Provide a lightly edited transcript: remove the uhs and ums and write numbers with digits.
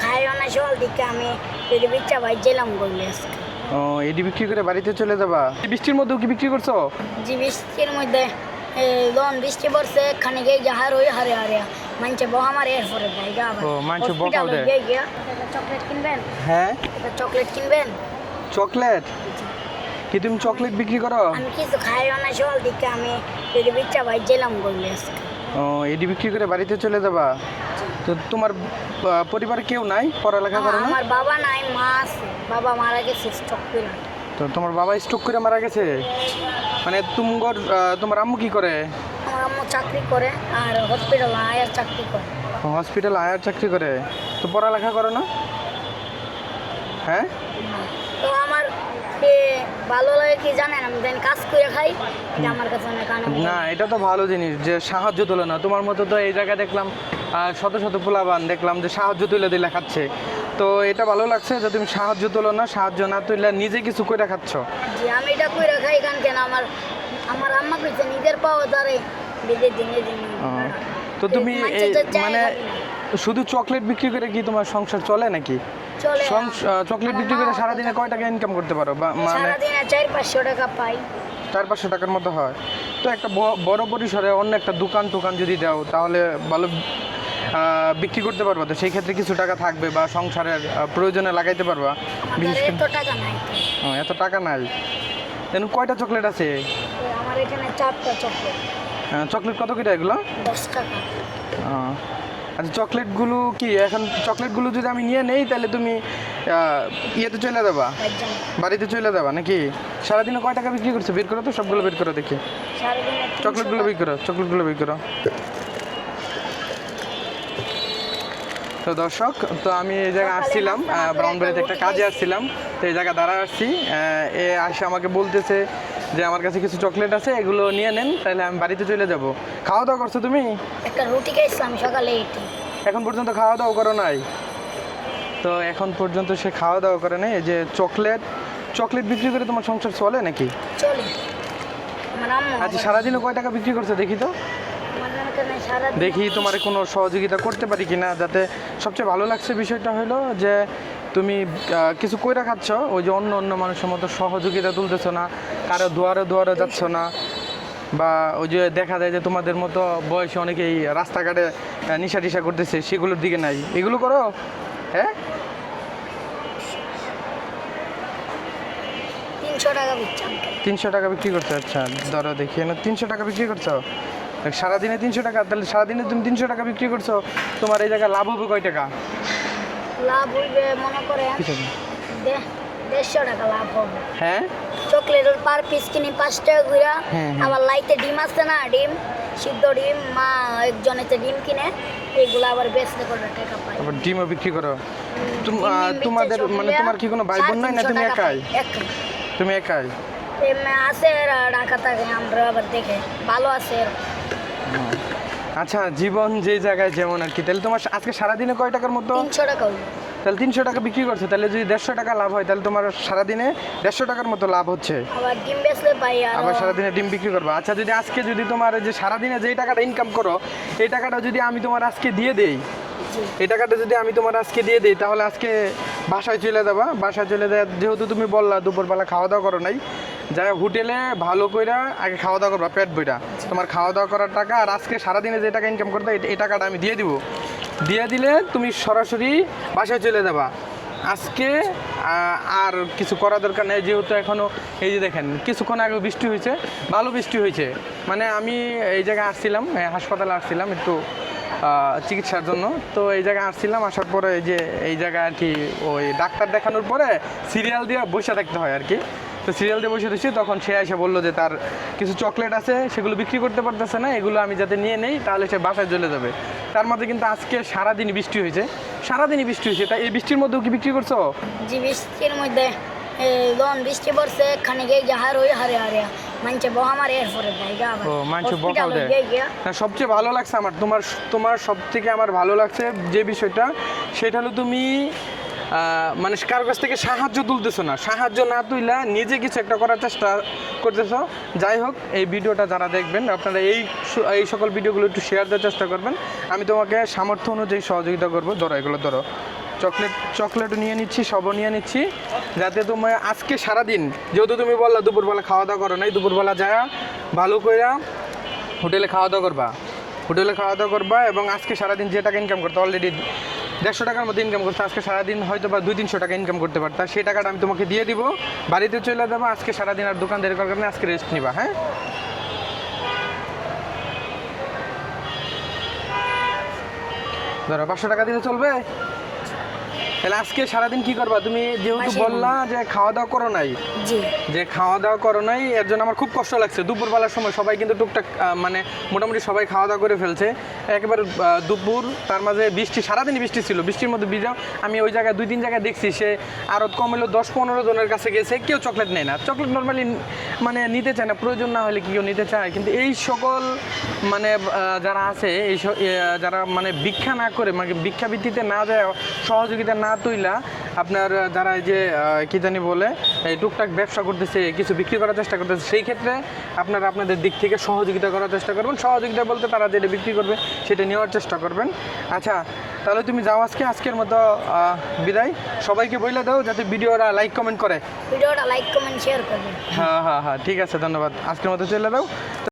খাইও না সকাল দিকে আমি যদি বিচ্চা ভাই জেলাম করলে আজকে। ও এডি বিক্রি করে বাড়িতে চলে যাবা? বৃষ্টির মধ্যেও কি বিক্রি করছো? যে বৃষ্টির মধ্যে যখন বৃষ্টি পড়ছে খানিক এই জাহার ওই হারে হারে মানছে বহামার এরপরে ভাইগা আবার ও মানছে বকাও দেয়। চকলেট কিনবেন? হ্যাঁ চকলেট কিনবেন? চকলেট? কি তুমি চকলেট বিক্রি করো? আমি কিছু খাইও না সকাল দিকে আমি যদি বিচ্চা ভাই জেলাম করলে আজকে। ও এডি বিক্রি করে বাড়িতে চলে যাবা? তো তোমার পরিবারে কেউ নাই পড়ালেখা করে না? আমার বাবা নাই, মা আছে। বাবা মারা গেছে স্ট্রোক করে। তো তোমার বাবা স্ট্রোক করে মারা গেছে? মানে তোমার আম্মু কি করে? আমার আম্মু চাকরি করে আর হসপিটাল আয়ার চাকরি করে। হসপিটাল আয়ার চাকরি করে? তো পড়ালেখা করো না? হ্যাঁ তো আমার ভালো লাগে কি জানেন, আমি দেন কাজ করে খাই, এটা আমার কাছে অনেক আনন্দ। না এটা তো ভালো জিনিস যে সাহায্য তুলে না। তোমার মতো তো এই জায়গায় দেখলাম শত শত পোলাবান দেখলাম যে সাহায্য তুলে দিলে খাচ্ছে। তো এটা ভালো লাগছে যে তুমি সাহায্য তুলো না, সাহায্য না তুলে নিজে কিছু করে খাচ্ছ। জি আমি এটা করে খাই কারণ কেন আমার আম্মা কইছে নিজের পাও দাঁড়ে বিদে দিনে দিনে। তো তুমি মানে শুধু চকলেট বিক্রি করে কি তোমার সংসার চলে নাকি? চলে। চকলেট বিক্রি করে সারাদিনে কয় টাকা ইনকাম করতে পারো? মানে সারাদিনে 400-500 টাকা পাই। 400-500 টাকার মতো হয়। তো একটা বড় পরিসরে অন্য একটা দোকান যদি দাও তাহলে ভালো বিক্রি করতে পারবা। তো সেই ক্ষেত্রে কিছু টাকা থাকবে বা সংসারের প্রয়োজনে লাগাইতে পারবা। বিশেষ করে এত টাকা নাই। এত টাকা নাই। কয়টা চকলেট আছে? আমার এখানে 4টা চকলেট। চকলেট কত করে এগুলো? 10 টাকা। আচ্ছা চকলেটগুলো কি এখন চকলেটগুলো যদি আমি নিয়ে নেই তাহলে তুমি ইয়েতে চলে যাবা, বাড়িতে চলে যাবা নাকি? সারাদিনে কয় টাকা বিক্রি করছো? বের করো তো, সবগুলো বের করো দেখি। চকলেটগুলো বিক্রি করো। তো দর্শক, তো আমি এই জায়গায় আসছিলাম ব্রাউনবাড়িতে একটা কাজে আসছিলাম। তো এই জায়গায় দাঁড়া আসছি, আসে আমাকে বলতেছে যে আমার কাছে কিছু চকলেট আছে, এগুলো নিয়ে নেন তাহলে আমি বাড়িতে চলে যাব। খাওয়া দাওয়া করছো তুমি? একটা রুটি খাইছিলাম সকালে। এখন পর্যন্ত খাওয়া দাওয়া করো নাই? তো এখন পর্যন্ত সে খাওয়া দাওয়া করে নাই। এই যে চকলেট বিক্রি করে তোমার সংসার চলে নাকি? চলে। আমার আম্মু আচ্ছা সারাদিনে কয় টাকা বিক্রি করছো দেখি তো? দেখি তোমার কোনো সহযোগিতা করতে পারি কিনা। যাতে সবচেয়ে ভালো লাগছে বিষয়টা হলো যে তুমি কিছু কইরা খাচ্ছ, ওই যে অন্য মানুষের মতো সহযোগিতা তুলতেছো না, কারো দুয়ারে যাচ্ছ না, বা ওই যে দেখা যায় যে তোমাদের মতো বয়সে অনেকেই রাস্তাঘাটে নিশা করতেছে, সেগুলোর দিকে নাই। এগুলো করো? হ্যাঁ 300 টাকা বিক্রি করছো? আচ্ছা ধরো দেখি, 300 টাকা বিক্রি করছো সারাদিনে? 300 টাকা? তাহলে সারাদিনে তুমি 300 টাকা বিক্রি করছো, তোমার এই জায়গায় লাভ হবে কয় টাকা? লাভ হইবে মনে করে 150 টাকা লাভ হবে। হ্যাঁ চকলেটের পার পিস কিনি 5 টাকা করে। আবার লাইতে ডিম আছে না, ডিম সিদ্ধ ডিম মা একজনেতে ডিম কিনে, এগুলো আবার বেচতে করে টাকা পাই। আবার ডিমও বিক্রি করো? তোমাদের মানে তোমার কি কোনো ভাই বোন নাই না তুমি একাই? তুমি একাই? আছে ঢাকা থাকে, আমরা আবার দেখে ভালো আছে। আচ্ছা জীবন যে জায়গায় যেমন আর কি। তাহলে তোমার আজকে সারাদিনে কয় টাকার মতো? 300 টাকা হইলো। তাহলে 300 টাকা বিক্রি করছো, তাহলে যদি 150 টাকা লাভ হয় তাহলে তোমার সারাদিনে 150 টাকার মতো লাভ হচ্ছে। আবার ডিম বেচলে পাই, আবার সারাদিনে ডিম বিক্রি করবো। আচ্ছা যদি আজকে যদি তোমার যে সারাদিনে যেই টাকাটা ইনকাম করো, এই টাকাটা যদি আমি তোমার আজকে দিয়ে দেই, এই টাকাটা যদি আমি তোমার আজকে দিয়ে দিই, তাহলে আজকে বাসায় চলে যাবা। বাসায় চলে যায় যেহেতু তুমি বললা দুপুরবেলা খাওয়া দাওয়া করো নাই, যাই হোটেলে ভালো কইরা আগে খাওয়া দাওয়া করবা পেট বইটা। তোমার খাওয়া দাওয়া করার টাকা আর আজকে সারাদিনে যে টাকা ইনকাম করতে এই টাকাটা আমি দিয়ে দিব। দিয়ে দিলে তুমি সরাসরি বাসায় চলে যাবা। আজকে আর কিছু করা দরকার নেই, যেহেতু এখনও এই যে দেখেন কিছুক্ষণ আগে বৃষ্টি হয়েছে, ভালো বৃষ্টি হয়েছে। মানে আমি এই জায়গায় আসছিলাম, হাসপাতালে আসছিলাম একটু চিকিৎসার জন্য। তো এই জায়গায় আসছিলাম, আসার পরে এই জায়গায় আর কি ওই ডাক্তার দেখানোর পরে সিরিয়াল দিয়ে বসে থাকতে হয় আর কি। তো সিরিয়াল দিয়ে বসে দিচ্ছি, তখন সে এসে বললো যে তার কিছু চকলেট আছে, সেগুলো বিক্রি করতে পারতেছে না, এগুলো আমি যাতে নিয়ে নেই তাহলে সে বাসায় চলে যাবে। তার মধ্যে কিন্তু আজকে সারাদিনই বৃষ্টি হয়েছে, তাই এই বৃষ্টির মধ্যেও কি বিক্রি করছো? জি বৃষ্টির মধ্যে যখন বৃষ্টি পড়ছে খানিক এই জাহার ওই হারে হারে মানছে বহামার এরপরে ভাইগা আবার। ও মানছে বকাও দেয়। না সবচেয়ে ভালো লাগছে আমার তোমার সব থেকে আমার ভালো লাগছে যে বিষয়টা, সেটা হলো তুমি মানে কারো কাছ থেকে সাহায্য তুলতেছো না, সাহায্য না তুইলা নিজে কিছু একটা করার চেষ্টা করতেছো। যাই হোক এই ভিডিওটা যারা দেখবেন আপনারা এই সকল ভিডিওগুলো একটু শেয়ার দেওয়ার চেষ্টা করবেন। আমি তোমাকে সামর্থ্য অনুযায়ী সহযোগিতা করবো। ধরো এগুলো ধরো, চকলেটও নিয়ে নিচ্ছি, সবও নিয়ে নিচ্ছি, যাতে তুমি আজকে সারাদিন, যেহেতু তুমি বললা দুপুরবেলা খাওয়া দাওয়া করো নাই, দুপুরবেলা যায় ভালো করে হোটেলে খাওয়া দাওয়া করবা এবং আজকে সারাদিন যে টাকা ইনকাম করতে অলরেডি 150 টাকার মতো ইনকাম করতে, আজকে সারাদিন হয়তো বা 200-300 টাকা ইনকাম করতে পারতা, সেই টাকাটা আমি তোমাকে দিয়ে দিব, বাড়িতে চলে যাবো, আজকে সারাদিন আর দোকানদারি করার কারণে আজকে রেস্ট নিবা। হ্যাঁ, ধরো 500 টাকা দিলে চলবে? তাহলে আজকে সারাদিন কি করবা তুমি? যেহেতু বললা যে খাওয়া দাওয়া করো নাই, এর জন্য আমার খুব কষ্ট লাগছে। দুপুরবেলার সময় সবাই কিন্তু টুকটাক মানে মোটামুটি সবাই খাওয়া দাওয়া করে ফেলছে, একেবারে দুপুর, তার মাঝে বৃষ্টি, সারাদিনই বৃষ্টি ছিল, বৃষ্টির মধ্যে ভিজা। আমি ওই জায়গায় 2-3 জায়গায় দেখছি সে আরও কম হলো 10-15 জনের কাছে গেছে, কেউ চকলেট নেয় না, চকলেট নর্মালি মানে নিতে চায় না, প্রয়োজন না হলে কি কেউ নিতে চায়। কিন্তু এই সকল মানে যারা আছে, যারা মানে ভিক্ষা না করে, মানে ভিক্ষাবৃত্তিতে না যায়, সহযোগিতা না তুইলা, আপনার যারা এই যে কি জানি বলে এই টুকটাক ব্যবসা করতেছে, কিছু বিক্রি করার চেষ্টা করতেছে, সেই ক্ষেত্রে আপনারা আপনাদের দিক থেকে সহযোগিতা করার চেষ্টা করবেন। সহযোগিতা বলতে তারা যেটা বিক্রি করবে সেটা নেওয়ার চেষ্টা করবেন। আচ্ছা, তাহলে তুমি যাও, আজকের মতো বিদায়। সবাইকে বলে দাও যাতে ভিডিওটা লাইক কমেন্ট করে, শেয়ার করবেন। হ্যাঁ, ঠিক আছে, ধন্যবাদ। আজকের মতো চলে দাও।